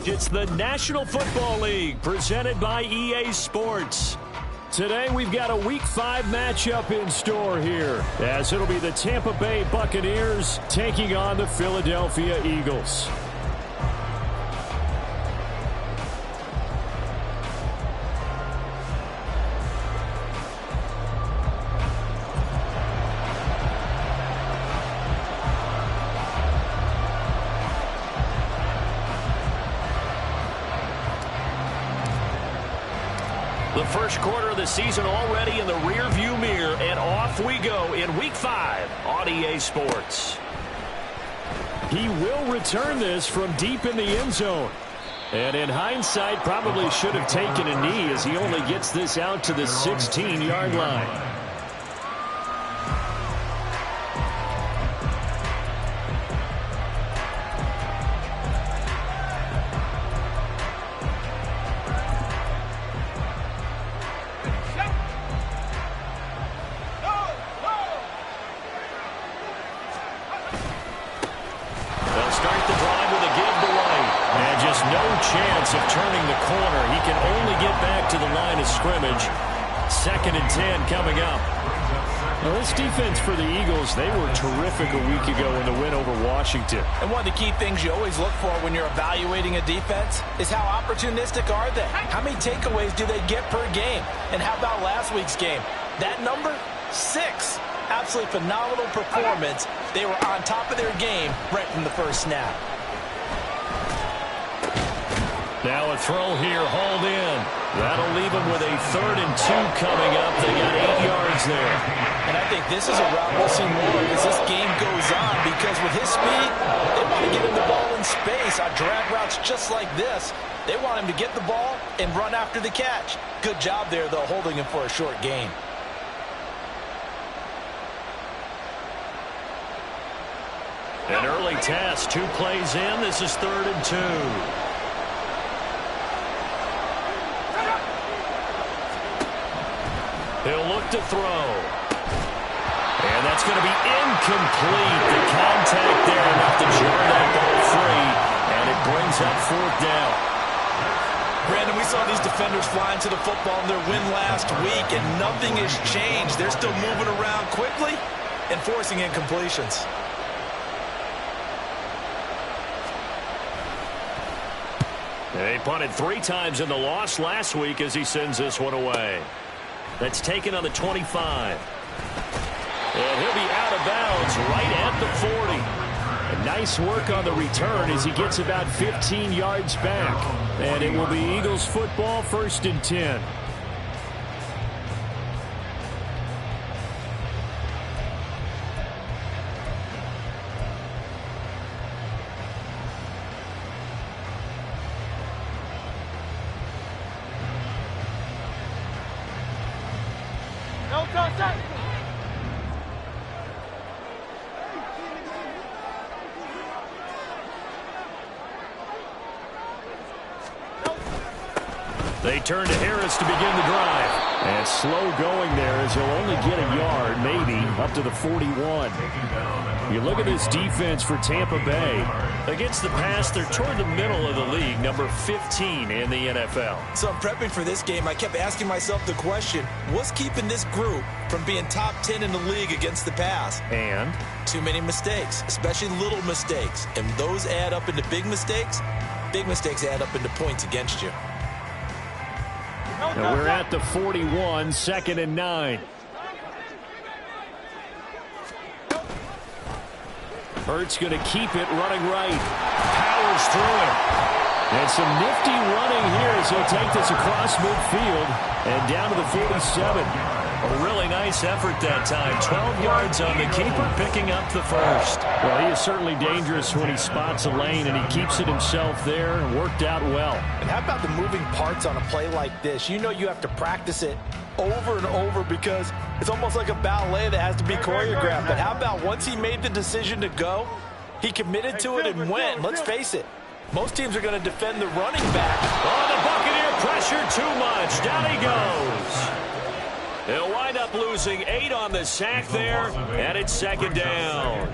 It's the National Football League presented by EA Sports. Today we've got a Week 5 matchup in store here, as it'll be the Tampa Bay Buccaneers taking on the Philadelphia Eagles. The first quarter of the season already in the rear-view mirror, and off we go in Week 5 on EA Sports. He will return this from deep in the end zone. And in hindsight, probably should have taken a knee as he only gets this out to the 16-yard line. Chance of turning the corner. He can only get back to the line of scrimmage. 2nd and 10 coming up. Well, this defense for the Eagles, they were terrific a week ago in the win over Washington. And one of the key things you always look for when you're evaluating a defense is how opportunistic are they? How many takeaways do they get per game? And how about last week's game? That number? 6. Absolutely phenomenal performance. They were on top of their game right from the first snap. Now a throw here, hauled in. That'll leave them with a 3rd and 2 coming up. They got 8 yards there. And I think this is a route we'll see more as this game goes on, because with his speed, they want to get him the ball in space on drag routes just like this. They want him to get the ball and run after the catch. Good job there, though, holding him for a short gain. An early test, 2 plays in. This is 3rd and 2. He'll look to throw. And that's going to be incomplete. The contact there enough to jar that ball free. And it brings up 4th down. Brandon, we saw these defenders flying to the football in their win last week, and nothing has changed. They're still moving around quickly and forcing incompletions. They punted 3 times in the loss last week as he sends this one away. That's taken on the 25. And he'll be out of bounds right at the 40. And nice work on the return as he gets about 15 yards back. And it will be Eagles football, 1st and 10. They turn to Harris to begin the drive. And slow going there as he'll only get a yard, maybe, up to the 41. You look at this defense for Tampa Bay. Against the pass, they're toward the middle of the league, number 15 in the NFL. So I'm prepping for this game. I kept asking myself the question, what's keeping this group from being top 10 in the league against the pass? And? Too many mistakes, especially little mistakes. And those add up into big mistakes. Big mistakes add up into points against you. And we're at the 41, 2nd and 9. Hurts going to keep it running right. Powers through it. And some nifty running here as he'll take this across midfield and down to the 47. A really nice effort that time. 12 yards on the keeper, picking up the 1st. Well, he is certainly dangerous when he spots a lane, and he keeps it himself there and worked out well. And how about the moving parts on a play like this? You know you have to practice it over and over because it's almost like a ballet that has to be choreographed. But how about once he made the decision to go, he committed to it and went. Let's face it, most teams are going to defend the running back. Oh, the Buccaneer pressure too much. Down he goes. He'll wind up up, losing 8 on the sack there, and it's second down.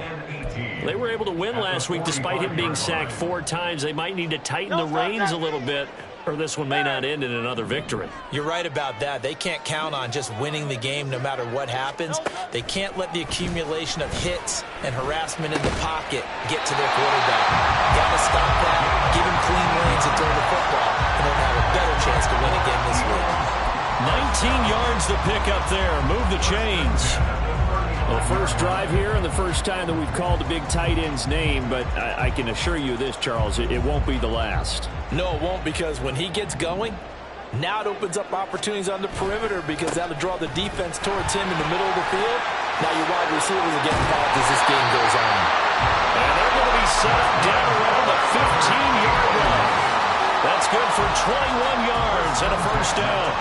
They were able to win last week despite him being sacked 4 times. They might need to tighten the reins a little bit, or this one may not end in another victory. You're right about that. They can't count on just winning the game no matter what happens. They can't let the accumulation of hits and harassment in the pocket get to their quarterback. Got to stop that, give him clean lanes and throw the football, and they'll have a better chance to win again this week. 19 yards to pick up there. Move the chains. Well, first drive here and the first time that we've called a big tight end's name, but I can assure you this, Charles, it won't be the last. No, it won't, because when he gets going, now it opens up opportunities on the perimeter because that'll draw the defense towards him in the middle of the field. Now your wide receivers are getting involved as this game goes on. And they're going to be set up down around the 15-yard line. That's good for 21 yards and a first down.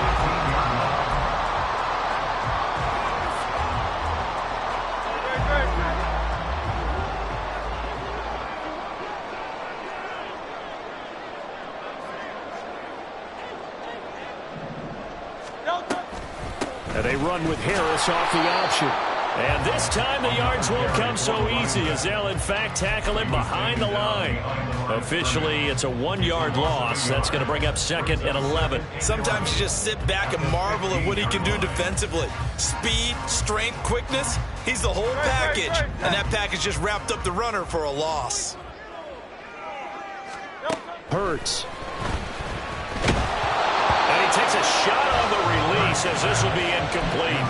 And they run with Harris off the option. And this time the yards won't come so easy as they'll, in fact, tackle him behind the line. Officially, it's a 1-yard loss. That's going to bring up second and 11. Sometimes you just sit back and marvel at what he can do defensively. Speed, strength, quickness, he's the whole package. And that package just wrapped up the runner for a loss. Hurts. And he takes a shot on the release as this will be incomplete.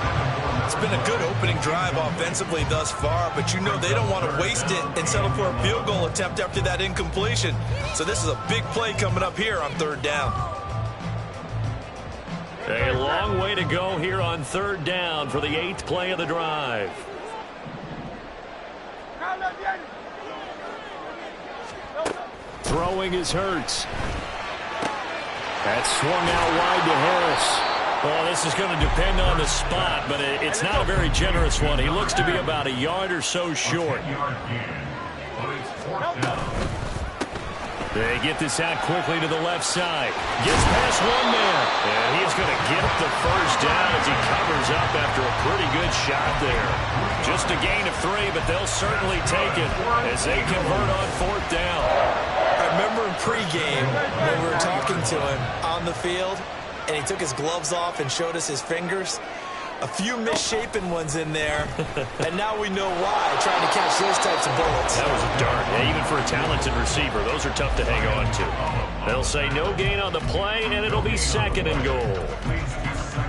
It's been a good opening drive offensively thus far, but you know they don't want to waste it and settle for a field goal attempt after that incompletion. So this is a big play coming up here on third down. A long way to go here on third down for the 8th play of the drive. Throwing is Hurts. That's swung out wide to Harris. Well, this is going to depend on the spot, but it's not a very generous one. He looks to be about a yard or so short. They get this out quickly to the left side. Gets past one man. And he's going to get the first down as he covers up after a pretty good shot there. Just a gain of 3, but they'll certainly take it as they convert on fourth down. I remember in pregame when we were talking to him on the field, and he took his gloves off and showed us his fingers. A few misshapen ones in there, and now we know why, trying to catch those types of bullets. That was a dart. Yeah, even for a talented receiver, those are tough to hang on to. They'll say no gain on the play, and it'll be second and goal.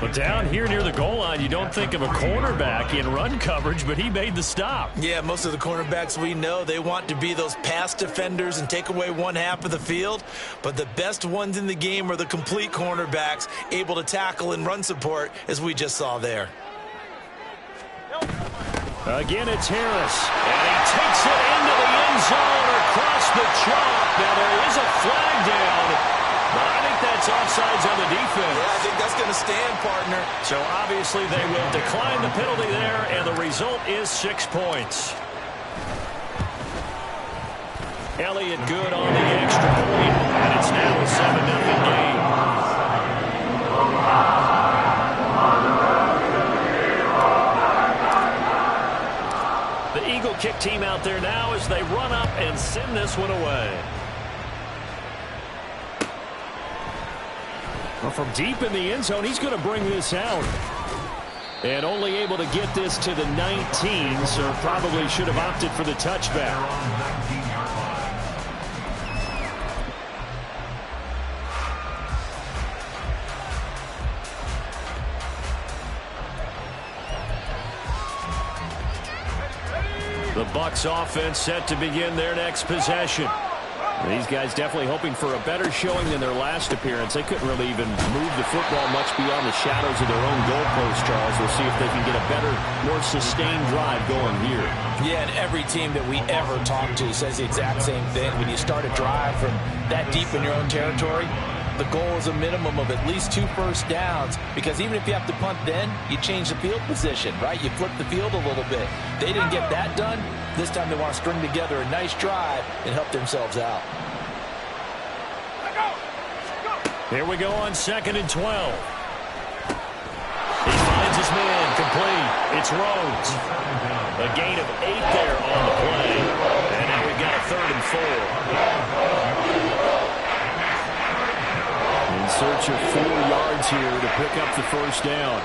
But down here near the goal line, you don't think of a cornerback in run coverage, but he made the stop. Yeah, most of the cornerbacks we know, they want to be those pass defenders and take away one half of the field. But the best ones in the game are the complete cornerbacks, able to tackle and run support, as we just saw there. Again, it's Harris. And he takes it into the end zone across the chalk. Now, there is a flag down. But I think that's offsides on the defense. Yeah, I think that's going to stand, partner. So obviously they will decline the penalty there, and the result is 6 points. Elliott good on the extra point, and it's now a 7-0 game. The Eagle kick team out there now as they run up and send this one away. Well, from deep in the end zone, he's going to bring this out. And only able to get this to the 19, so probably should have opted for the touchback. The Bucs offense set to begin their next possession. These guys definitely hoping for a better showing than their last appearance. They couldn't really even move the football much beyond the shadows of their own goalpost, Charles. We'll see if they can get a better, more sustained drive going here. Yeah, and every team that we ever talk to says the exact same thing. When you start a drive from that deep in your own territory, the goal is a minimum of at least 2 first downs, because even if you have to punt then, you change the field position, right? You flip the field a little bit. They didn't get that done. This time they want to string together a nice drive and help themselves out. Here we go on 2nd and 12. He finds his man, throws. A gain of 8 there on the play. And now we've got a 3rd and 4. In search of 4 yards here to pick up the first down.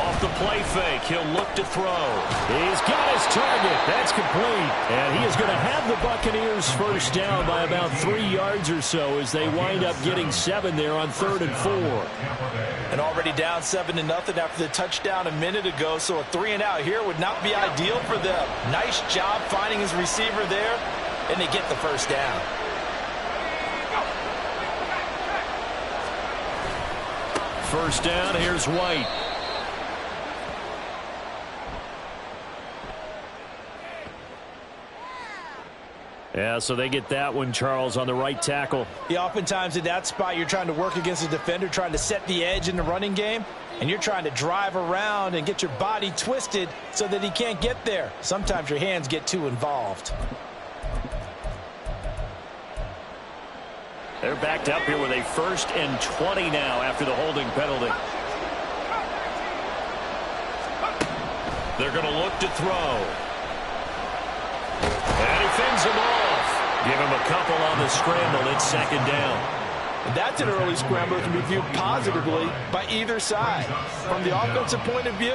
Off the play fake, he'll look to throw. He's got his target. That's complete. And he is going to have the Buccaneers first down by about 3 yards or so as they wind up getting 7 there on 3rd and 4. And already down 7-0 after the touchdown a minute ago, so a 3-and-out here would not be ideal for them. Nice job finding his receiver there, and they get the first down. First down, here's White. Yeah, so they get that one, Charles, on the right tackle. Yeah, oftentimes in that spot, you're trying to work against a defender, trying to set the edge in the running game, and you're trying to drive around and get your body twisted so that he can't get there. Sometimes your hands get too involved. They're backed up here with a 1st and 20 now after the holding penalty. They're going to look to throw. And he fends him off. Give him a couple on the scramble. It's 2nd down. And that's an early scramble that can be viewed positively by either side. From the offensive point of view,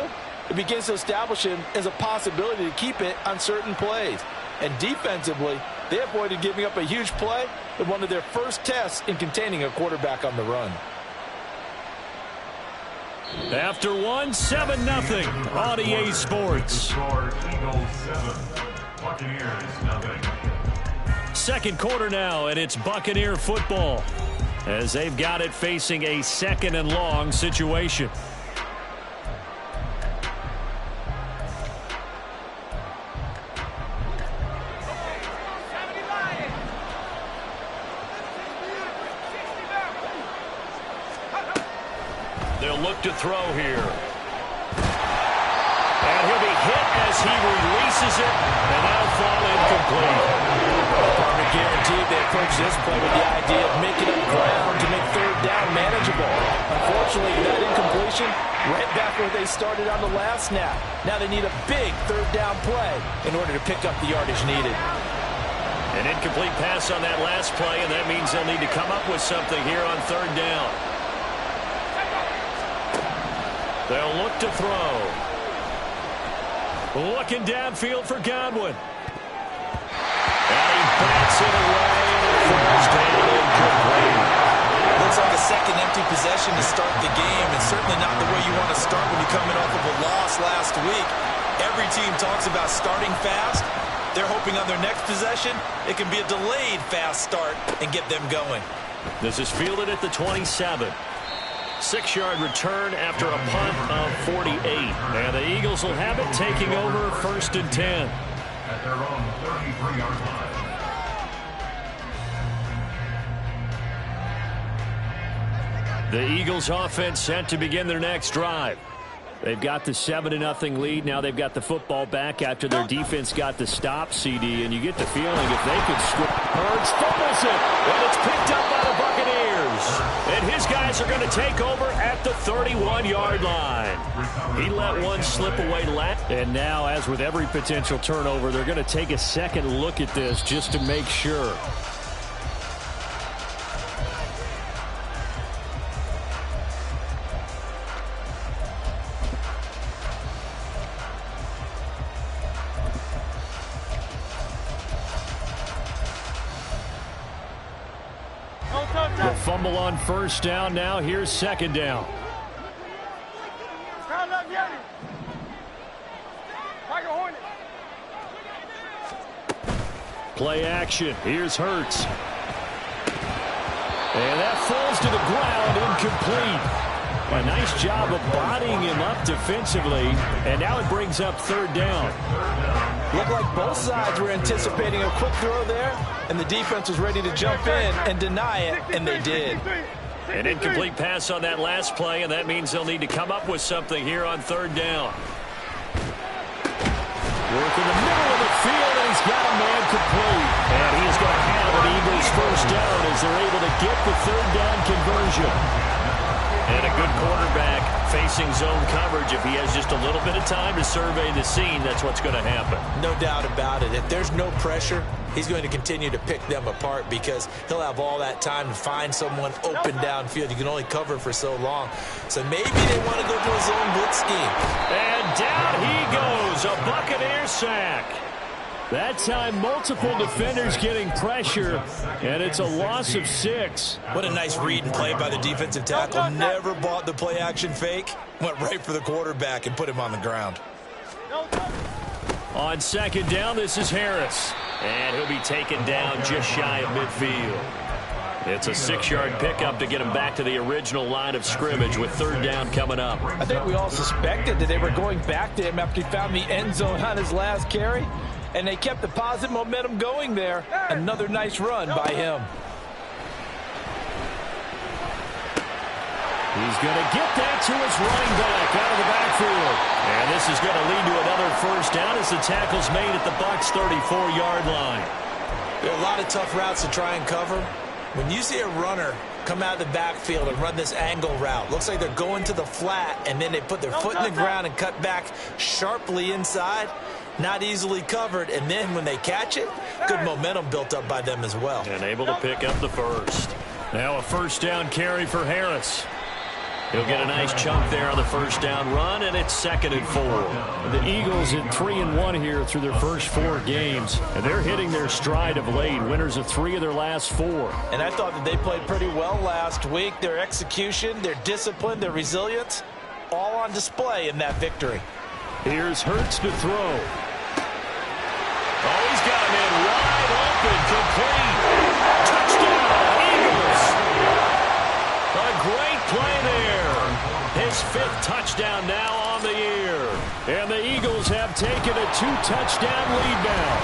it begins to establish him as a possibility to keep it on certain plays. And defensively, they avoided giving up a huge play in one of their first tests in containing a quarterback on the run. After 1, 7-0 on EA Sports. Eagles 7, Buccaneers 0. Second quarter now, and it's Buccaneer football as they've got it facing a 2nd and long situation. They'll look to throw here. And he'll be hit as he releases it, and that'll fall incomplete. Department guaranteed they approach this play with the idea of making up ground to make 3rd down manageable. Unfortunately, that incompletion right back where they started on the last snap. Now they need a big 3rd down play in order to pick up the yardage needed. An incomplete pass on that last play, and that means they'll need to come up with something here on 3rd down. They'll look to throw. Looking downfield for Godwin. And he bats it away, and it falls down incomplete. Looks like a second empty possession to start the game, and certainly not the way you want to start when you're coming off of a loss last week. Every team talks about starting fast. They're hoping on their next possession, it can be a delayed fast start and get them going. This is fielded at the 27. 6-yard return after a punt of 48. And the Eagles will have it taking over 1st and 10. At their own 33-yard line. The Eagles offense set to begin their next drive. They've got the 7-0 lead. Now they've got the football back after their defense got the stop, CD, and you get the feeling if they could score. Hurts fumbles it, and it's picked up by the Buccaneers. And his guys are going to take over at the 31-yard line. He let one slip away last. And now, as with every potential turnover, they're going to take a second look at this just to make sure. The fumble on 1st down. Now here's 2nd down. Play action. Here's Hurts. And that falls to the ground, incomplete. A nice job of bodying him up defensively. And now it brings up 3rd down. Looked like both sides were anticipating a quick throw there, and the defense was ready to jump in and deny it, and they did. An incomplete pass on that last play, and that means they'll need to come up with something here on 3rd down. Work in the middle of the field, and he's got a man complete. And he's going to have an Eagles first down as they're able to get the 3rd down conversion. And a good quarterback facing zone coverage. If he has just a little bit of time to survey the scene, that's what's going to happen. No doubt about it. If there's no pressure, he's going to continue to pick them apart because he'll have all that time to find someone open downfield. You can only cover for so long. So maybe they want to go to a zone blitz scheme. And down he goes, a Buccaneer sack. That time, multiple defenders getting pressure, and it's a loss of 6. What a nice read and play by the defensive tackle. Never bought the play-action fake. Went right for the quarterback and put him on the ground. On second down, this is Harris. And he'll be taken down just shy of midfield. It's a 6-yard pickup to get him back to the original line of scrimmage with third down coming up. I think we all suspected that they were going back to him after he found the end zone on his last carry. And they kept the positive momentum going there. Another nice run by him. He's going to get that to his running back out of the backfield. And this is going to lead to another first down as the tackle's made at the Bucs' 34-yard line. There are a lot of tough routes to try and cover. When you see a runner come out of the backfield and run this angle route, looks like they're going to the flat, and then they put their foot in the ground and cut back sharply inside. Not easily covered, and then when they catch it, good momentum built up by them as well. And able to pick up the first. Now a first down carry for Harris. He'll get a nice chunk there on the first down run, and it's 2nd and 4. The Eagles at 3-1 here through their first 4 games, and they're hitting their stride of late. Winners of 3 of their last 4. And I thought that they played pretty well last week. Their execution, their discipline, their resilience, all on display in that victory. Here's Hurts to throw. Oh, he's got him in wide open, complete. Touchdown, Eagles. A great play there. His 5th touchdown now on the year. And the Eagles have taken a 2-touchdown lead now.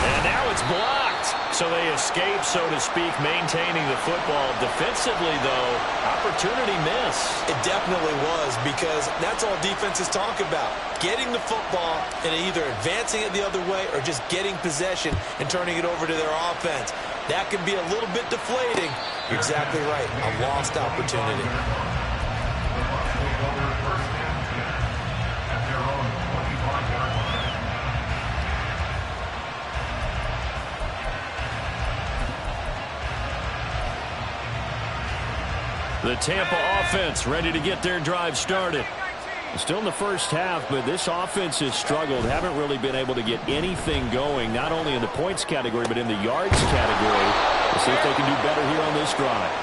And now it's blocked. So they escape, so to speak, maintaining the football. Defensively, though, opportunity miss. It definitely was, because that's all defenses talk about. Getting the football and either advancing it the other way or just getting possession and turning it over to their offense. That can be a little bit deflating. You're exactly right. A lost opportunity. The Tampa offense ready to get their drive started. Still in the first half, but this offense has struggled. Haven't really been able to get anything going, not only in the points category, but in the yards category. We'll see if they can do better here on this drive.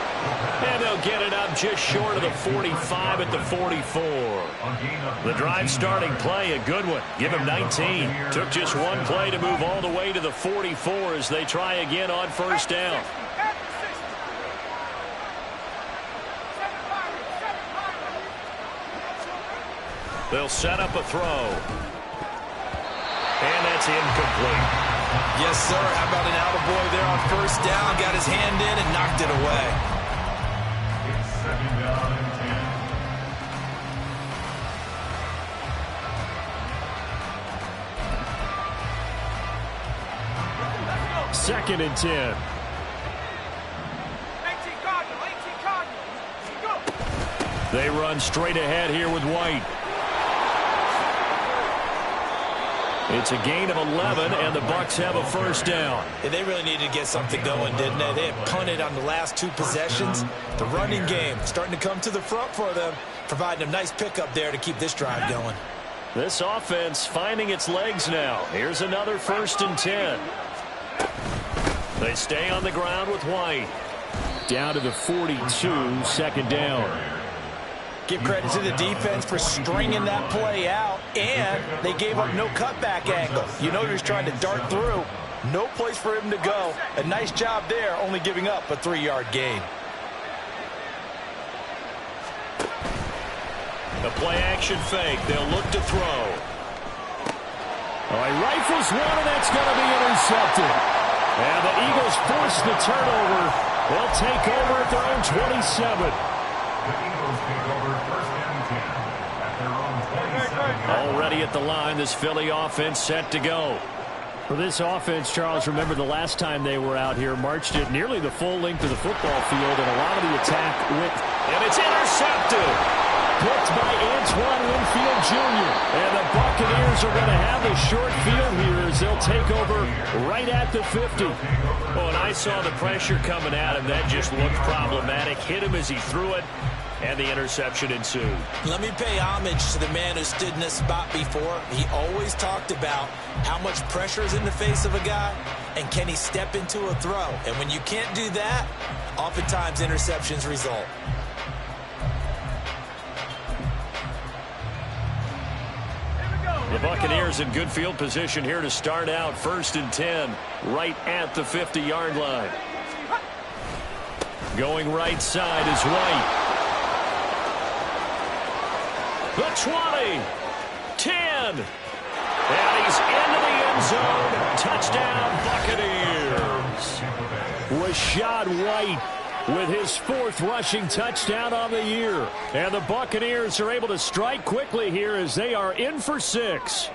And they'll get it up just short of the 45 at the 44. The drive starting play, a good one. Give him 19. Took just one play to move all the way to the 44 as they try again on first down. They'll set up a throw. And that's incomplete. Yes, sir. How about an attaboy there on first down? Got his hand in and knocked it away. It's 2nd down and 10. 2nd and 10. They run straight ahead here with White. It's a gain of 11, and the Bucs have a first down. And they really needed to get something going, didn't they? They had punted on the last 2 possessions. The running game starting to come to the front for them, providing a nice pickup there to keep this drive going. This offense finding its legs now. Here's another 1st and 10. They stay on the ground with White. Down to the 42, 2nd down. Give credit to the defense for stringing that play out, and they gave up no cutback angle. You know he was trying to dart through. No place for him to go. A nice job there, only giving up a 3-yard gain. The play-action fake. They'll look to throw. Oh, he rifles one, and that's going to be intercepted. And the Eagles force the turnover. They'll take over at their own 27. The Eagles take over 1st and 10 at their own 27. Already at the line, this Philly offense set to go. For this offense, Charles, remember the last time they were out here, marched it nearly the full length of the football field, and a lot of the attack went And it's intercepted. Picked by Antoine Winfield Jr. And the Buccaneers are going to have a short field here as they'll take over right at the 50. Oh, and I saw the pressure coming at him. That just looked problematic. Hit him as he threw it, and the interception ensued. Let me pay homage to the man who stood in this spot before. He always talked about how much pressure is in the face of a guy, and can he step into a throw. And when you can't do that, oftentimes interceptions result. The Buccaneers in good field position here to start out. 1st and 10, right at the 50-yard line. Going right side is White. The 20, 10, and he's into the end zone. Touchdown, Buccaneers. Rashad White with his 4th rushing touchdown on the year. And the Buccaneers are able to strike quickly here as they are in for 6.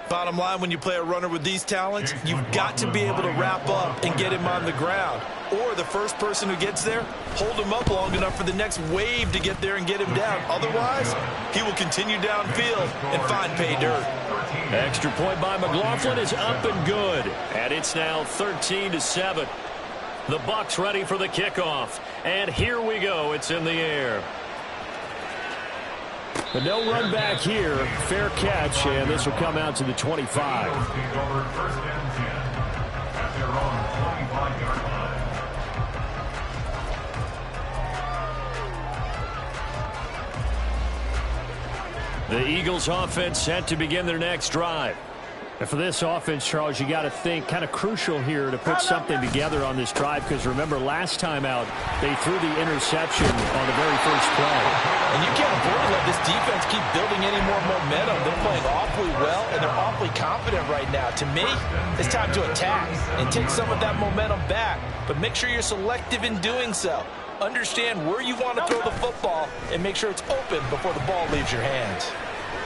Bottom line, when you play a runner with these talents, you've got to be able to wrap up and get him on the ground. Or the first person who gets there, hold him up long enough for the next wave to get there and get him down. Otherwise, he will continue downfield and find pay dirt. Extra point by McLaughlin is up and good. And it's now 13-7. The Bucs ready for the kickoff. And here we go. It's in the air. But no run back here. Fair catch, and this will come out to the 25. Eagles take over 1st and 10 at their own 25-yard line. The Eagles offense set to begin their next drive. And for this offense, Charles, you got to think kind of crucial here to put something together on this drive, because remember last time out they threw the interception on the very first play. And you can't afford to let this defense keep building any more momentum. They're playing awfully well, and they're awfully confident right now. To me, it's time to attack and take some of that momentum back, but make sure you're selective in doing so. Understand where you want to throw the football and make sure it's open before the ball leaves your hands.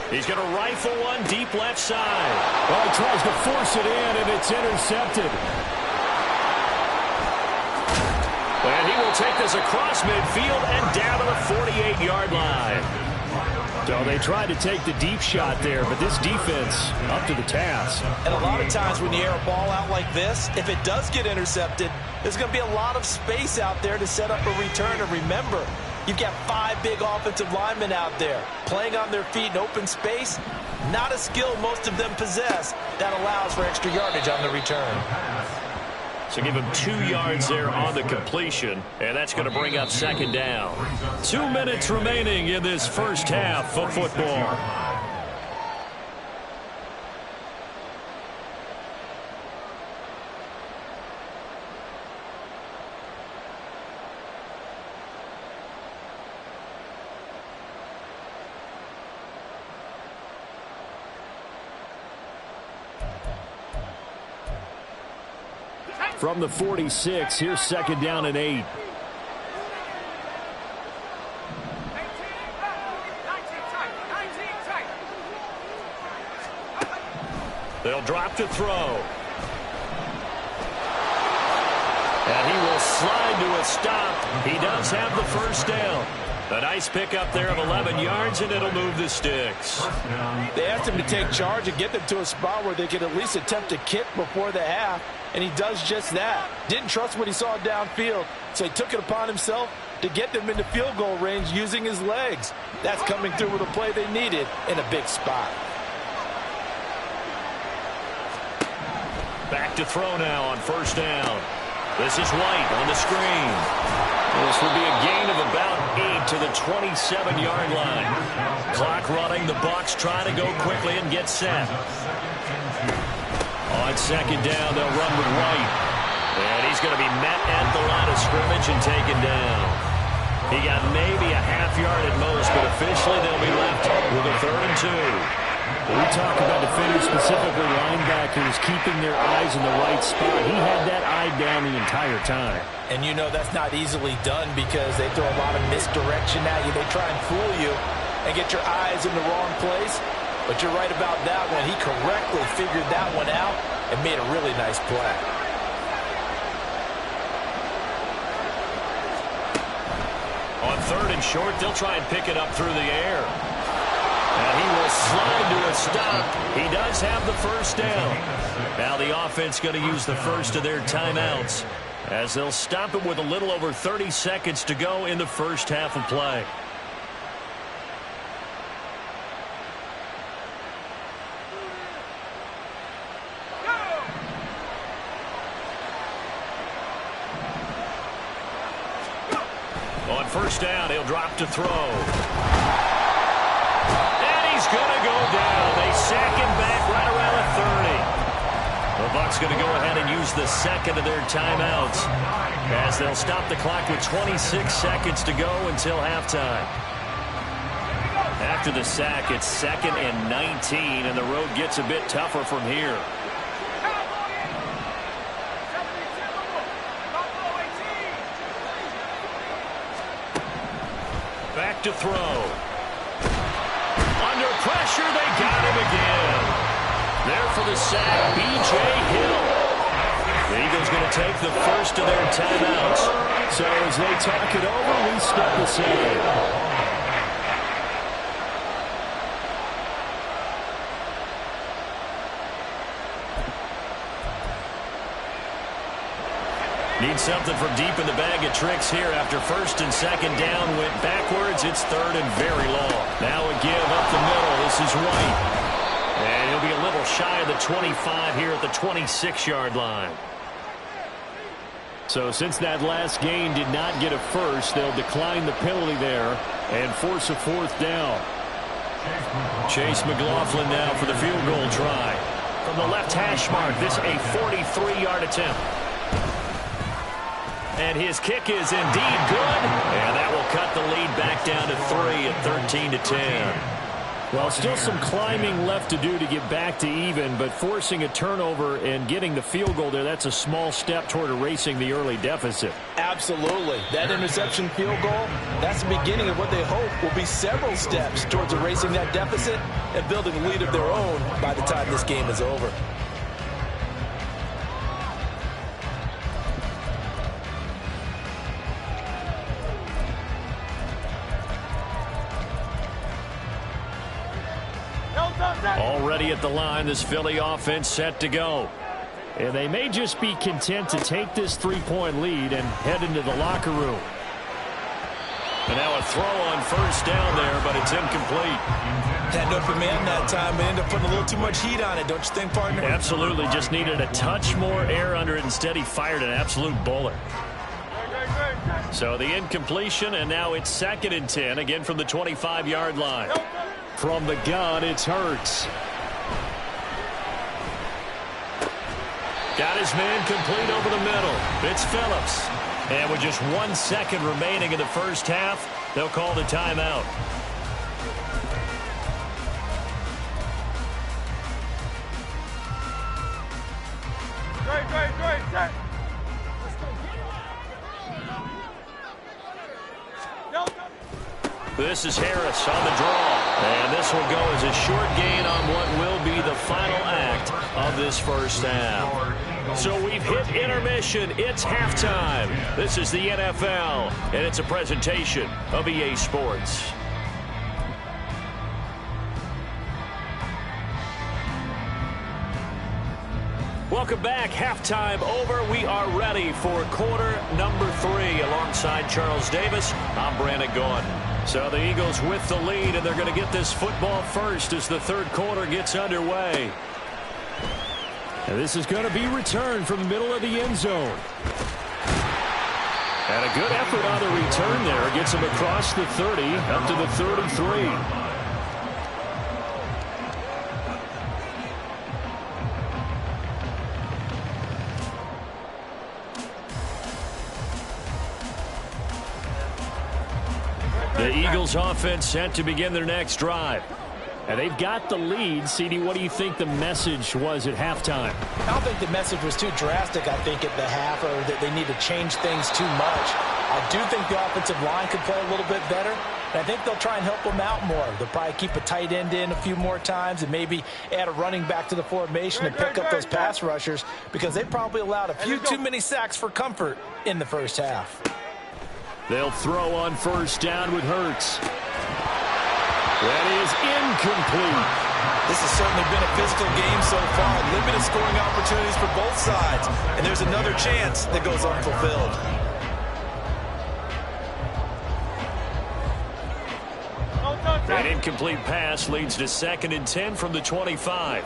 He's going to rifle one deep left side. Well, he tries to force it in, and it's intercepted. And he will take this across midfield and down to the 48-yard line. So they tried to take the deep shot there, but this defense up to the task. And a lot of times when you air a ball out like this, if it does get intercepted, there's going to be a lot of space out there to set up a return. And remember, you've got 5 big offensive linemen out there playing on their feet in open space. Not a skill most of them possess that allows for extra yardage on the return. So give him 2 yards there on the completion, and that's going to bring up 2nd down. 2 minutes remaining in this first half of football. From the 46, here's 2nd down and 8. They'll drop to throw. And he will slide to a stop. He does have the first down. A nice pickup there of 11 yards, and it'll move the sticks. They asked him to take charge and get them to a spot where they could at least attempt a kick before the half, and he does just that. Didn't trust what he saw downfield, so he took it upon himself to get them into field goal range using his legs. That's coming through with a play they needed in a big spot. Back to throw now on 1st down. This is White on the screen. This will be a gain of about 8 to the 27-yard line. Clock running. The Bucs trying to go quickly and get set. On 2nd down, they'll run with White. And he's going to be met at the line of scrimmage and taken down. He got maybe a half yard at most, but officially they'll be left with a 3rd and 2. We talk about defenders, specifically linebackers, keeping their eyes in the right spot. He had that eye down the entire time. And you know that's not easily done because they throw a lot of misdirection at you. They try and fool you and get your eyes in the wrong place. But you're right about that one. He correctly figured that one out and made a really nice play. On 3rd and short, they'll try and pick it up through the air. And he will slide to a stop. He does have the first down. Now the offense going to use the first of their timeouts as they'll stop it with a little over 30 seconds to go in the first half of play. On first down, he'll drop to throw. And he's going to go down. They sack him back right around the 30. The Bucs going to go ahead and use the second of their timeouts as they'll stop the clock with 26 seconds to go until halftime. After the sack, it's 2nd and 19, and the road gets a bit tougher from here. Back to throw. Under pressure, they got him again. There for the sack, B.J. Hill. The Eagles going to take the first of their timeouts. So as they talk it over, we step aside. Need something from deep in the bag of tricks here after 1st and 2nd down. Went backwards. It's 3rd and very long. Now a give up the middle. This is White. And he'll be a little shy of the 25 here at the 26-yard line. So since that last game did not get a first, they'll decline the penalty there and force a 4th down. Chase McLaughlin now for the field goal try. From the left hash mark, this a 43-yard attempt. And his kick is indeed good. And that will cut the lead back down to 3 at 13-10. Well, still some climbing left to do to get back to even, but forcing a turnover and getting the field goal there, that's a small step toward erasing the early deficit. Absolutely. That interception field goal, that's the beginning of what they hope will be several steps towards erasing that deficit and building a lead of their own by the time this game is over. Already at the line, this Philly offense set to go. And they may just be content to take this 3-point lead and head into the locker room. And now a throw on first down there, but it's incomplete. Had no command that time, but ended up putting a little too much heat on it, don't you think, partner? Absolutely, just needed a touch more air under it. Instead, he fired an absolute bullet. So the incompletion, and now it's 2nd and 10, again from the 25-yard line. From the gun, it's Hurts. Got his man complete over the middle. It's Phillips. And with just 1 second remaining in the first half, they'll call the timeout. Great. This is Harris on the draw. And this will go as a short gain on what will be the final act of this first half. So we've hit intermission. It's halftime. This is the NFL, and it's a presentation of EA Sports. Welcome back. Halftime over. We are ready for quarter number 3. Alongside Charles Davis, I'm Brandon Gaudin. So the Eagles with the lead, and they're going to get this football first as the third quarter gets underway. And this is going to be returned from the middle of the end zone. And a good effort on the return there. Gets him across the 30 up to the 33. The Eagles offense set to begin their next drive. And they've got the lead. CD, what do you think the message was at halftime? I don't think the message was too drastic, I think, at the half, or that they need to change things too much. I do think the offensive line could play a little bit better, and I think they'll try and help them out more. They'll probably keep a tight end in a few more times and maybe add a running back to the formation and pick up those pass rushers, because they probably allowed a few too many sacks for comfort in the first half. They'll throw on first down with Hurts. That is incomplete. This has certainly been a physical game so far. Limited scoring opportunities for both sides. And there's another chance that goes unfulfilled. An incomplete pass leads to 2nd and 10 from the 25.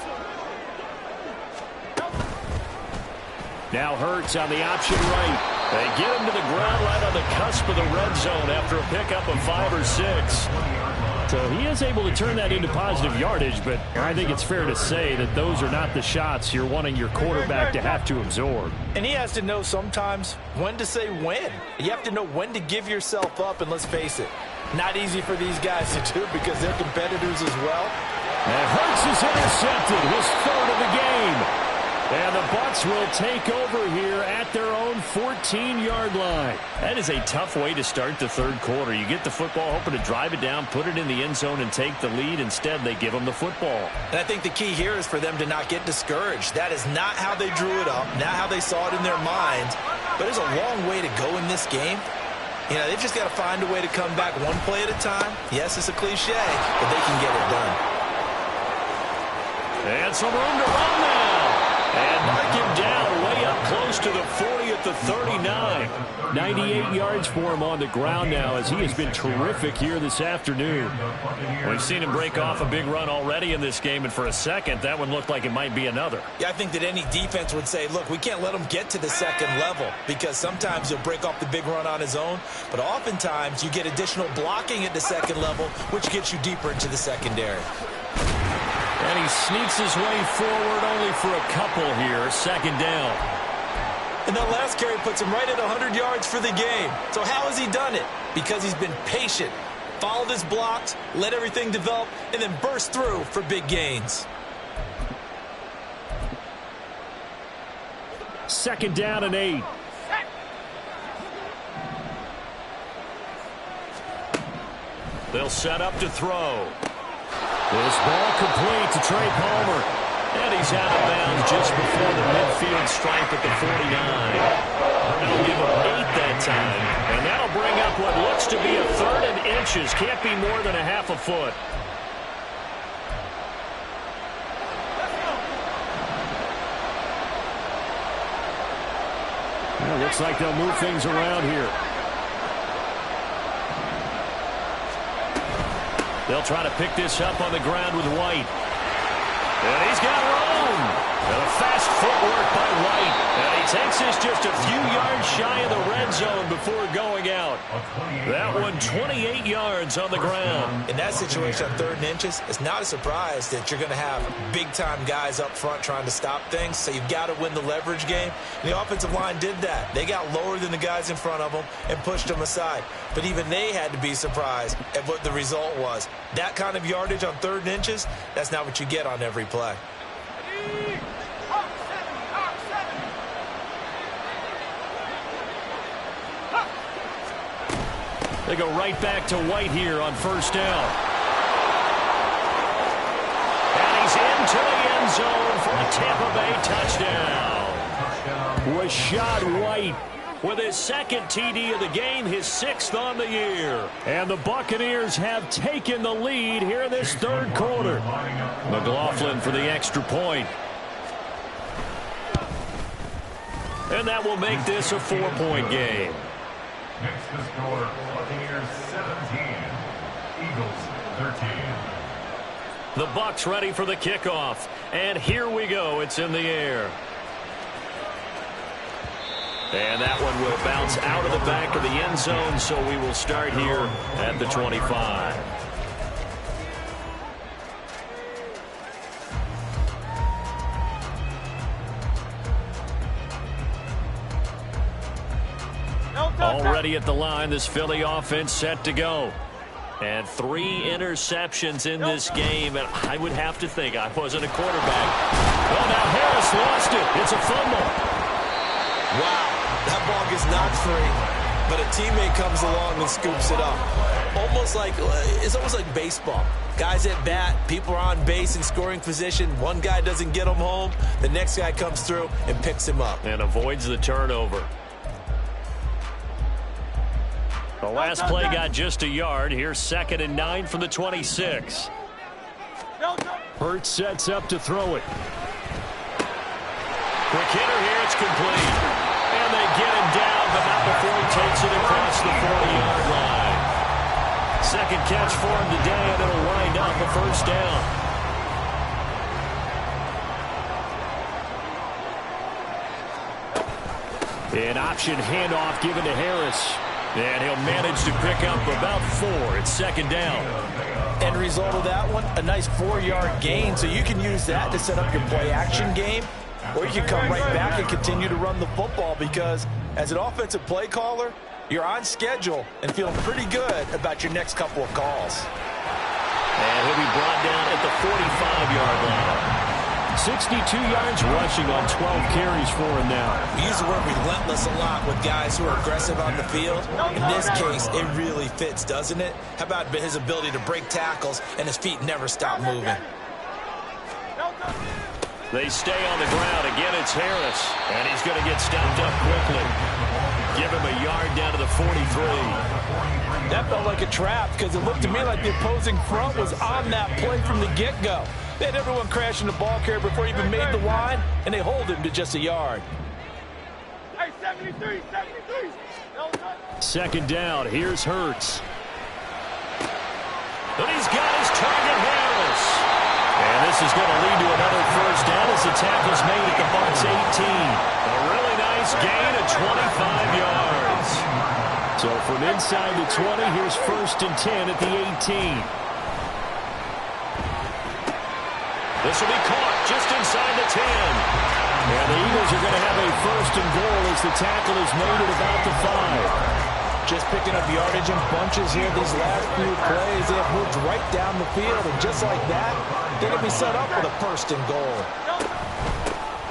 Now Hurts on the option right. They get him to the ground right on the cusp of the red zone after a pickup of 5 or 6. So he is able to turn that into positive yardage, but I think it's fair to say that those are not the shots you're wanting your quarterback to have to absorb. And he has to know sometimes when to say when. You have to know when to give yourself up, and let's face it, not easy for these guys to do because they're competitors as well. And Hurts is intercepted, his 3rd of the game. And the Bucs will take over here at their own 14-yard line. That is a tough way to start the 3rd quarter. You get the football, hoping to drive it down, put it in the end zone, and take the lead. Instead, they give them the football. And I think the key here is for them to not get discouraged. That is not how they drew it up, not how they saw it in their minds. But there's a long way to go in this game. You know, they've just got to find a way to come back one play at a time. Yes, it's a cliche, but they can get it done. And some room to run now. And mark him down way up close to the 40 at the 39. 98 yards for him on the ground now as he has been terrific here this afternoon. We've seen him break off a big run already in this game, and for a second, that one looked like it might be another. Yeah, I think that any defense would say, look, we can't let him get to the 2nd level because sometimes he'll break off the big run on his own, but oftentimes you get additional blocking at the 2nd level, which gets you deeper into the secondary. And he sneaks his way forward only for a couple here. 2nd down. And that last carry puts him right at 100 yards for the game. So how has he done it? Because he's been patient, followed his blocks, let everything develop, and then burst through for big gains. 2nd down and 8. They'll set up to throw. This ball complete to Trey Palmer. And he's out of bounds just before the midfield stripe at the 49. That'll give him 8 that time. And that'll bring up what looks to be a 3rd and inches. Can't be more than a half a foot. Well, looks like they'll move things around here. They'll try to pick this up on the ground with White. And he's got room. And a fast footwork by White. And he takes this just a few yards shy of the red zone before going out. That one 28 yards on the ground. In that situation on 3rd and inches, it's not a surprise that you're going to have big-time guys up front trying to stop things, so you've got to win the leverage game. And the offensive line did that. They got lower than the guys in front of them and pushed them aside. But even they had to be surprised at what the result was. That kind of yardage on 3rd and inches, that's not what you get on every play. They go right back to White here on 1st down. And he's into the end zone for a Tampa Bay touchdown. Rashad White with his 2nd TD of the game, his 6th on the year. And the Buccaneers have taken the lead here in this 3rd quarter. McLaughlin for the extra point. And that will make this a 4-point game. Next to score, Buccaneers 17, Eagles 13. The Bucs ready for the kickoff. And here we go. It's in the air. And that one will bounce out of the back of the end zone, so we will start here at the 25. Already at the line, this Philly offense set to go. And 3 interceptions in this game, and I would have to think I wasn't a quarterback. Well, now Harris lost it. It's a fumble. Wow, that ball gets knocked free, but a teammate comes along and scoops it up. It's almost like baseball. Guys at bat, people are on base in scoring position. One guy doesn't get him home. The next guy comes through and picks him up. And avoids the turnover. The last play got just a yard. Here's 2nd and 9 from the 26. Hurts sets up to throw it. Quick hitter here. It's complete. And they get him down, but not before he takes it across the 40-yard line. Second catch for him today, and it'll wind up a first down. An option handoff given to Harris. And he'll manage to pick up about 4. It's 2nd down. End result of that one, a nice 4-yard gain. So you can use that to set up your play-action game, or you can come right back and continue to run the football because as an offensive play caller, you're on schedule and feeling pretty good about your next couple of calls. And he'll be brought down at the 45-yard line. 62 yards rushing on 12 carries for him now. We use the word relentless a lot with guys who are aggressive on the field. In this case, it really fits, doesn't it? How about his ability to break tackles and his feet never stop moving? They stay on the ground. Again, it's Harris. And he's going to get stopped up quickly. Give him a yard down to the 43. That felt like a trap because it looked to me like the opposing front was on that play from the get-go. They had everyone crashing the ball carrier before he even made the line, and they hold him to just a yard. Hey, 73. 2nd down. Here's Hurts. But he's got his target, Harris. And this is going to lead to another first down as the tackle's made at the Bucs 18. A really nice gain of 25 yards. So from inside the 20, here's 1st and 10 at the 18. This will be caught just inside the 10. And the Eagles are going to have a 1st and goal as the tackle is made at about the 5. Just picking up yardage in bunches here these last few plays. They have moved right down the field, and just like that, they're going to be set up with a 1st and goal.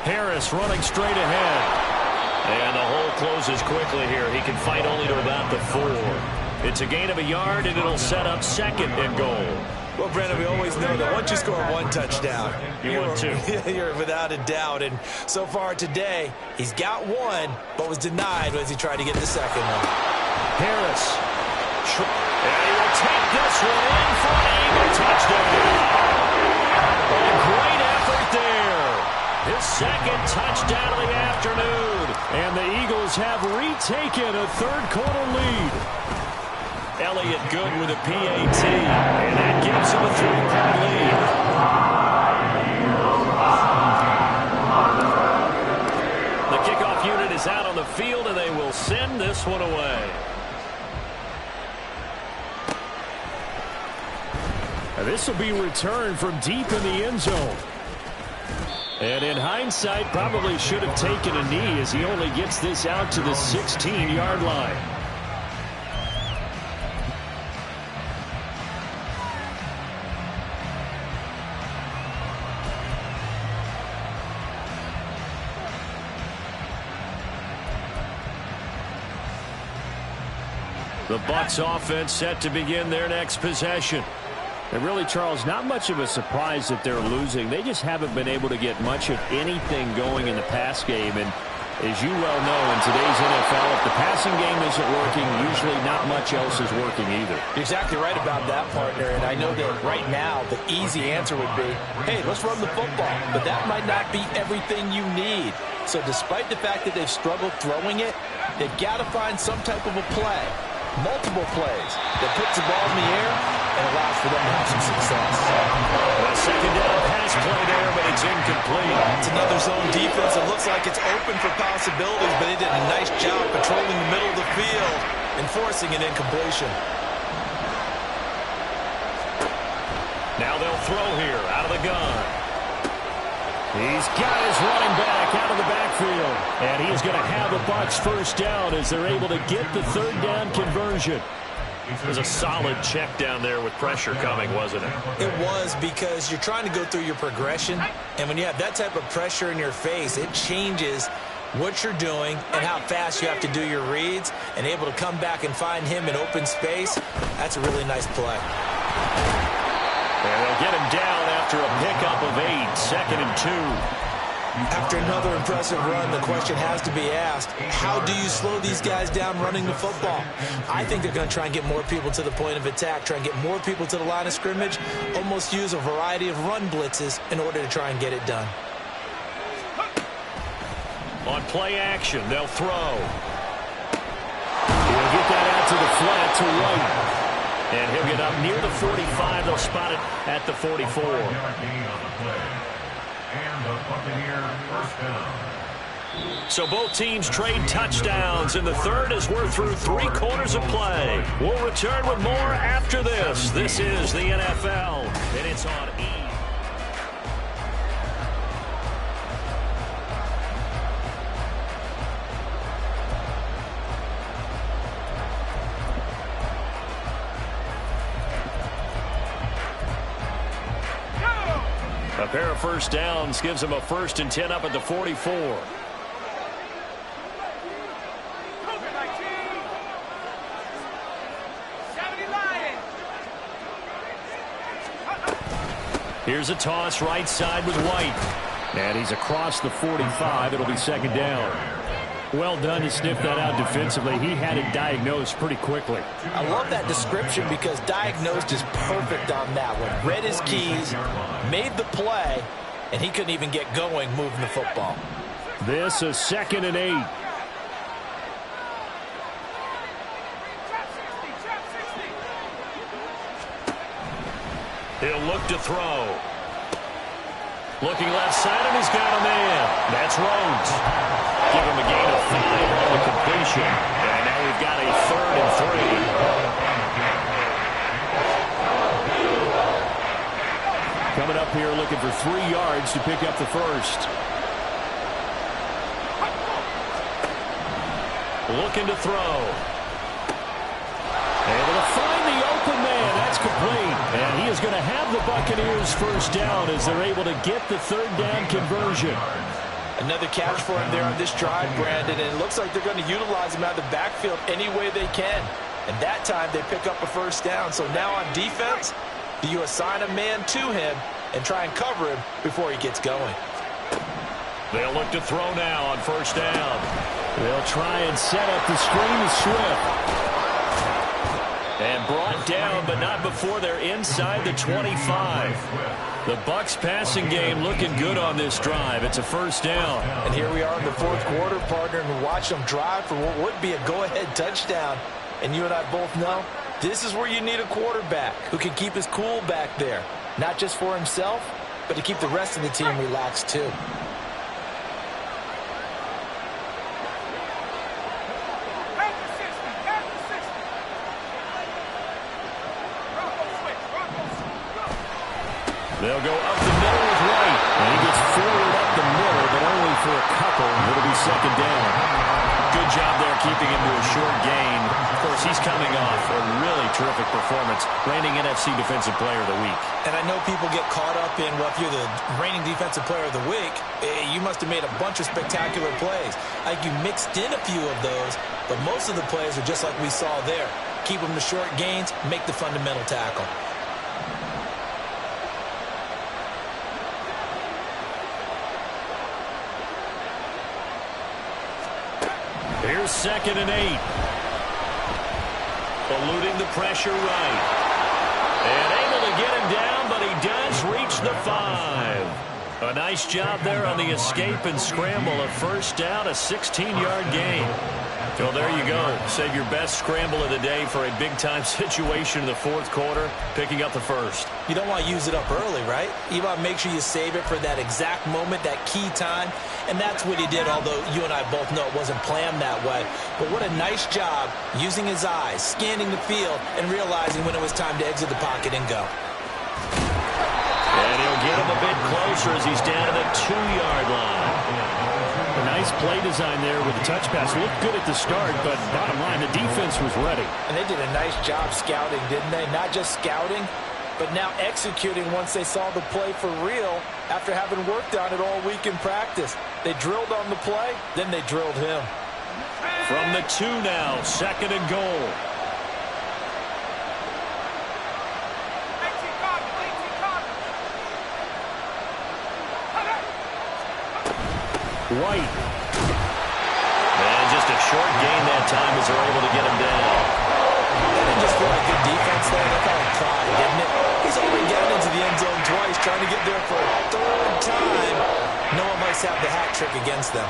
Harris running straight ahead. And the hole closes quickly here. He can fight only to about the 4. It's a gain of a yard, and it'll set up 2nd and goal. Well, Brandon, we always know that once you score 1 touchdown, you're 2. You're without a doubt. And so far today, he's got 1, but was denied as he tried to get the 2nd one. Harris. And he will take this one in for an Eagle touchdown. A great effort there. His 2nd touchdown of the afternoon. And the Eagles have retaken a 3rd-quarter lead. Elliott good with a PAT, and that gives him a 3-point lead. The kickoff unit is out on the field, and they will send this one away. And this will be returned from deep in the end zone. And in hindsight, probably should have taken a knee as he only gets this out to the 16-yard line. The Bucs offense set to begin their next possession. And really, Charles, not much of a surprise that they're losing. They just haven't been able to get much of anything going in the pass game. And as you well know, in today's NFL, if the passing game isn't working, usually not much else is working either. You're exactly right about that, partner. And I know that right now the easy answer would be, hey, let's run the football. But that might not be everything you need. So despite the fact that they've struggled throwing it, they've got to find some type of a play. Multiple plays that puts the ball in the air and allows for them to have some success. A 2nd down pass play there, but it's incomplete. It's another zone defense. It looks like it's open for possibilities, but he did a nice job patrolling the middle of the field and forcing an incompletion. Now they'll throw here out of the gun. He's got his running back out of the backfield. And he's going to have a Bucs 1st down as they're able to get the 3rd down conversion. It was a solid check down there with pressure coming, wasn't it? It was, because you're trying to go through your progression, and when you have that type of pressure in your face, it changes what you're doing and how fast you have to do your reads, and able to come back and find him in open space. That's a really nice play. And they'll get him down after a pickup of 8, 2nd and 2. After another impressive run, the question has to be asked, how do you slow these guys down running the football? I think they're going to try and get more people to the point of attack, try and get more people to the line of scrimmage, almost use a variety of run blitzes in order to try and get it done. On play action, they'll throw. He'll get that out to the flat to White. And he'll get up near the 45. They'll spot it at the 44. And the Buccaneer first down. So both teams trade touchdowns in the third as we're through 3 quarters of play. We'll return with more after this. This is the NFL, and it's on E! A pair of first downs gives them a 1st and 10 up at the 44. Here's a toss right side with White. And he's across the 45. It'll be 2nd down. Well done to sniff that out defensively. He had it diagnosed pretty quickly. I love that description because diagnosed is perfect on that one. Read his keys, made the play, and he couldn't even get going moving the football. This is 2nd and 8. He'll look to throw. Looking left side, and he's got a man. That's Rhodes. Give him a gain of 5 on the completion. And now we've got a 3rd and 3. Coming up here looking for 3 yards to pick up the first. Looking to throw. Able to find the open man. That's complete. And he is going to have the Buccaneers first down as they're able to get the 3rd down conversion. Another catch for him there on this drive, Brandon, and it looks like they're going to utilize him out of the backfield any way they can. And that time they pick up a first down. So now on defense, do you assign a man to him and try and cover him before he gets going? They'll look to throw now on 1st down. They'll try and set up the screen to Swift. And brought down, but not before they're inside the 25. The Bucs passing game looking good on this drive. It's a 1st down. And here we are in the 4th quarter, partner, and watch them drive for what would be a go-ahead touchdown. And you and I both know this is where you need a quarterback who can keep his cool back there. Not just for himself, but to keep the rest of the team relaxed too. They'll go up the middle with White. And he gets forward up the middle, but only for a couple. It'll be 2nd down. Good job there keeping him to a short gain. Of course, he's coming off a really terrific performance, reigning NFC Defensive Player of the Week. And I know people get caught up in, well, if you're the reigning Defensive Player of the Week, you must have made a bunch of spectacular plays. Like you mixed in a few of those, but most of the plays are just like we saw there. Keep them to short gains, make the fundamental tackle. Here's 2nd and 8. Eluding the pressure right. And able to get him down, but he does reach the 5. A nice job there on the escape and scramble. A 1st down, a 16-yard gain. Well, there you go. Save your best scramble of the day for a big-time situation in the 4th quarter, picking up the 1st. You don't want to use it up early, right? You want to make sure you save it for that exact moment, that key time. And that's what he did, although you and I both know it wasn't planned that way. But what a nice job using his eyes, scanning the field, and realizing when it was time to exit the pocket and go. And he'll get him a bit closer as he's down to the 2-yard line. A nice play design there with the touch pass. Looked good at the start, but bottom line, the defense was ready. And they did a nice job scouting, didn't they? Not just scouting, but now executing once they saw the play for real after having worked on it all week in practice. They drilled on the play, then they drilled him. From the 2 now, 2nd and goal. White. And just a short gain that time as they're able to get him down. They didn't just feel like good defense there. They kind of tried, didn't it? He's already gotten into the end zone twice, trying to get there for a third time. No one likes to have the hat trick against them.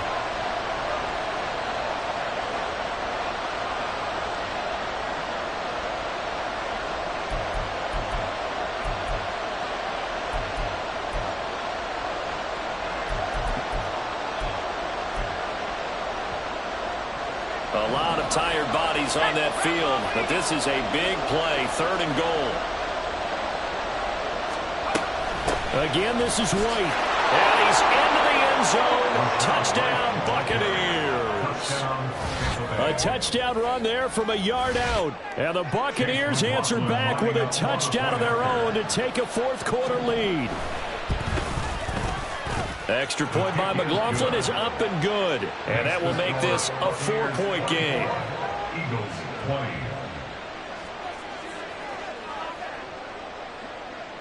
A lot of tired bodies on that field, but this is a big play, 3rd and goal. Again, this is White. And he's into the end zone. Touchdown, Buccaneers. A touchdown run there from a yard out. And the Buccaneers answer back with a touchdown of their own to take a 4th quarter lead. Extra point by McLaughlin is up and good. And that will make this a 4-point game. Eagles 20.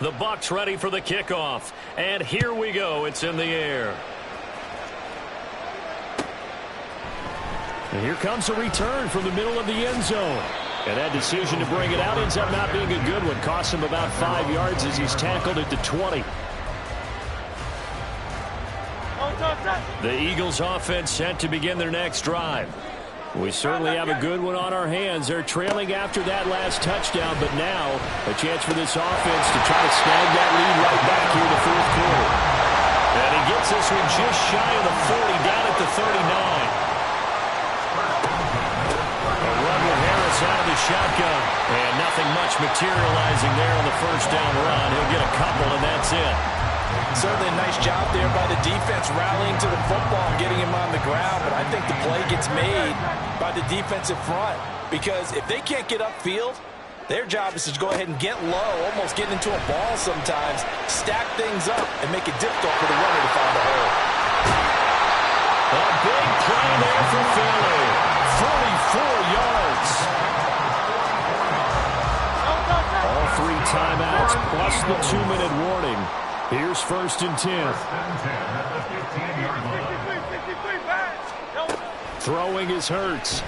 The Bucs ready for the kickoff. And here we go. It's in the air. And here comes a return from the middle of the end zone. And that decision to bring it out ends up not being a good one. Costs him about 5 yards as he's tackled at the 20. The Eagles offense set to begin their next drive. We certainly have a good one on our hands. They're trailing after that last touchdown, but now a chance for this offense to try to snag that lead right back here in the 4th quarter. And he gets this one just shy of the 40, down at the 39. A run with Harris out of the shotgun. And nothing much materializing there on the 1st down run. He'll get a couple, and that's it. Certainly a nice job there by the defense rallying to the football and getting him on the ground, but I think the play gets made by the defensive front because if they can't get upfield, their job is to go ahead and get low, almost get into a ball sometimes, stack things up, and make it difficult for the runner to find a hole. A big play there for Philly. 44 yards. All 3 timeouts plus the 2-minute warning. Here's 1st and 10. At the 15-yard line. Throwing is Hurts.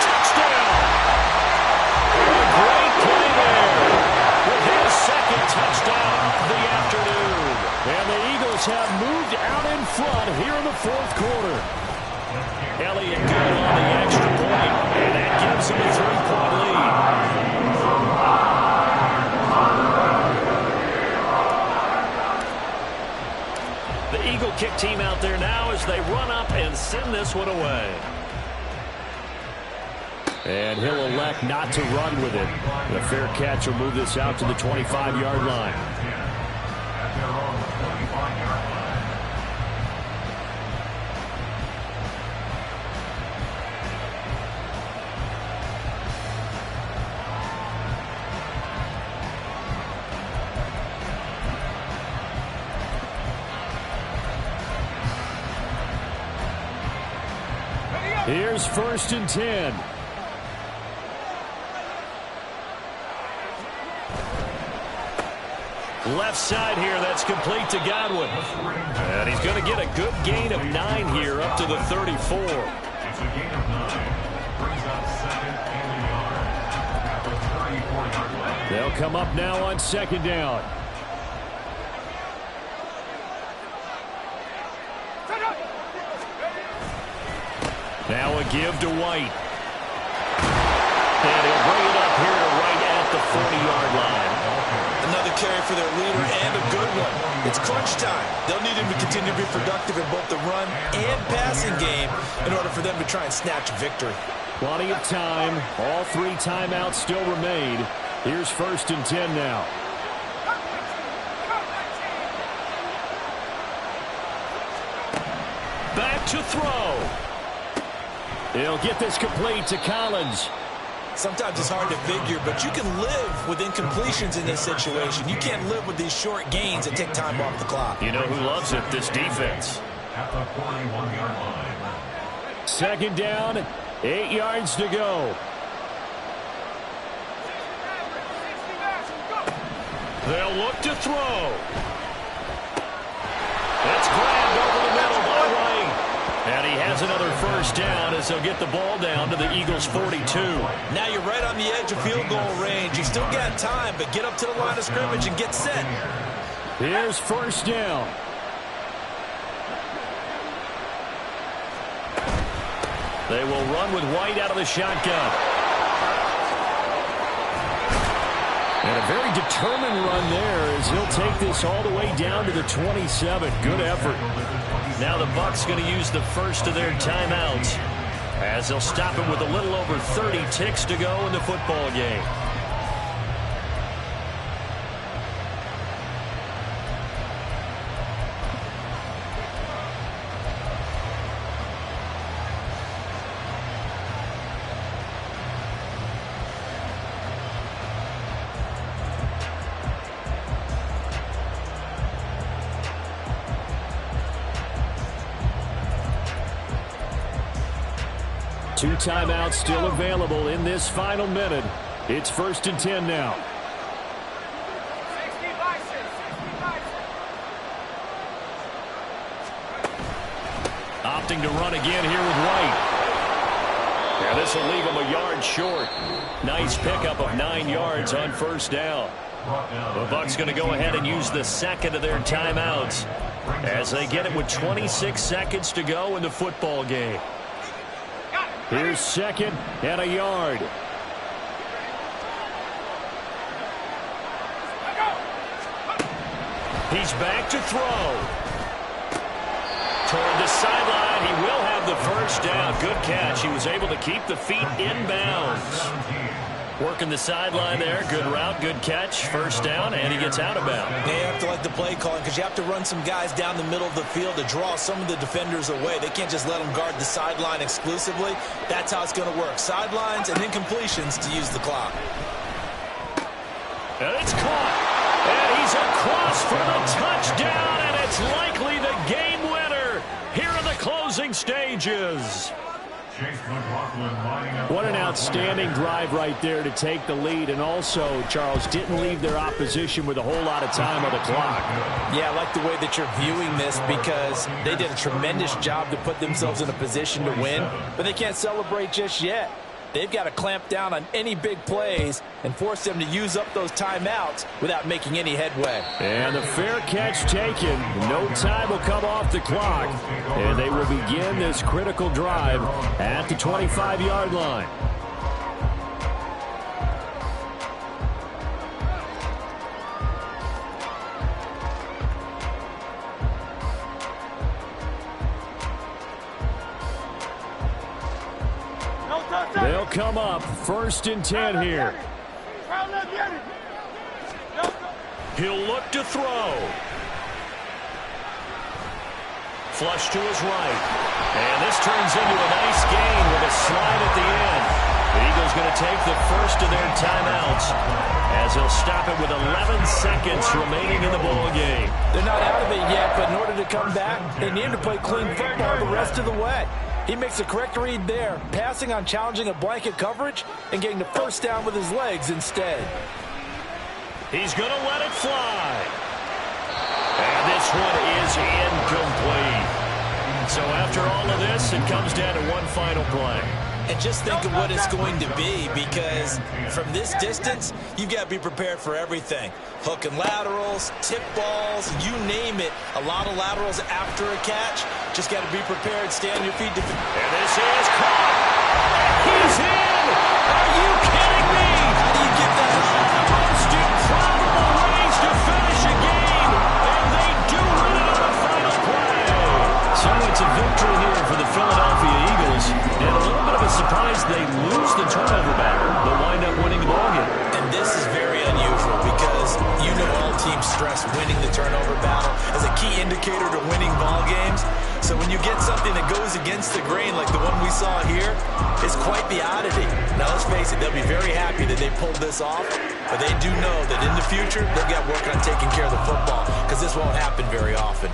Touchdown! A great play there with his 2nd touchdown of the afternoon. And the Eagles have moved out in front here in the 4th quarter. Elliott good on the extra point, and that gives him a 3-point lead. The Eagle kick team out there now as they run up and send this one away. And he'll elect not to run with it. And a fair catch will move this out to the 25-yard line. At their own 25-yard line. Here's 1st and 10. Left side here, that's complete to Godwin. And he's going to get a good gain of 9 here up to the 34. It's a gain of 9. Brings up 2nd and a yard. At the 34-yard line. They'll come up now on 2nd down. Now a give to White. And he'll bring it up here to right at the 40-yard line. Another carry for their leader and a good one. It's crunch time. They'll need him to continue to be productive in both the run and passing game in order for them to try and snatch a victory. Plenty of time. All 3 timeouts still remain. Here's 1st and 10 now. Back to throw. He'll get this complete to Collins. Sometimes it's hard to figure, but you can live with incompletions in this situation. You can't live with these short gains that take time off the clock. You know who loves it? This defense. At the 41-yard line. 2nd down, 8 yards to go. They'll look to throw. Here's another first down as they'll get the ball down to the Eagles' 42. Now you're right on the edge of field goal range. You still got time, but get up to the line of scrimmage and get set. Here's first down. They will run with White out of the shotgun. And a very determined run there as he'll take this all the way down to the 27. Good effort. Now the Bucs going to use the first of their timeouts as they'll stop it with a little over 30 ticks to go in the football game. Two timeouts still available in this final minute. It's 1st and 10 now. Opting to run again here with White. Yeah, this will leave him a yard short. Nice pickup of 9 yards on first down. The Bucs going to go ahead and use the second of their timeouts as they get it with 26 seconds to go in the football game. Here's second and a yard. He's back to throw. Toward the sideline, he will have the first down. Good catch. He was able to keep the feet in bounds. Working the sideline there. Good route, good catch. First down, and he gets out of bounds. Yeah, you have to like the play calling because you have to run some guys down the middle of the field to draw some of the defenders away. They can't just let them guard the sideline exclusively. That's how it's going to work. Sidelines and incompletions to use the clock. And it's caught. And he's across for the touchdown, and it's likely the game winner here in the closing stages. What an outstanding drive right there to take the lead, and also, Charles, didn't leave their opposition with a whole lot of time on the clock. Yeah, I like the way that you're viewing this because they did a tremendous job to put themselves in a position to win, but they can't celebrate just yet. They've got to clamp down on any big plays and force them to use up those timeouts without making any headway. And the fair catch taken. No time will come off the clock. And they will begin this critical drive at the 25-yard line. They'll come up 1st and 10 here. He'll look to throw. Flush to his right. And this turns into a nice gain with a slide at the end. The Eagles going to take the first of their timeouts as they'll stop it with 11 seconds remaining in the ball game. They're not out of it yet, but in order to come back, they need to play clean football the rest of the way. He makes a correct read there, passing on challenging a blanket coverage and getting the first down with his legs instead. He's going to let it fly. And this one is incomplete. So after all of this, it comes down to one final play. And just think of what it's going to be, because from this distance, you've got to be prepared for everything. Hook and laterals, tip balls, you name it. A lot of laterals after a catch. Just got to be prepared, stay on your feet. And this is caught. He's in. Are you kidding me? How do you get that? One of the most improbable ways to finish a game. And they do win it on the final play. So it's a victory here for the Philadelphia Eagles. And a little bit of a surprise they lose the turnover battle. They'll wind up winning the ballgame. And this is very unusual because you know all teams stress winning the turnover battle as a key indicator to winning ball games. So when you get something that goes against the grain like the one we saw here, it's quite the oddity. Now let's face it, they'll be very happy that they pulled this off, but they do know that in the future they've got work on taking care of the football because this won't happen very often.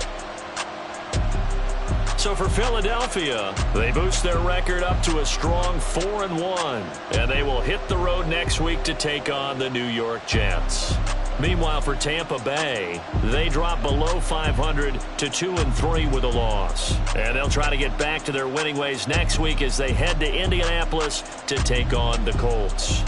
So for Philadelphia, they boost their record up to a strong 4-1, and they will hit the road next week to take on the New York Jets. Meanwhile, for Tampa Bay, they drop below 500 to 2-3 with a loss. And they'll try to get back to their winning ways next week as they head to Indianapolis to take on the Colts.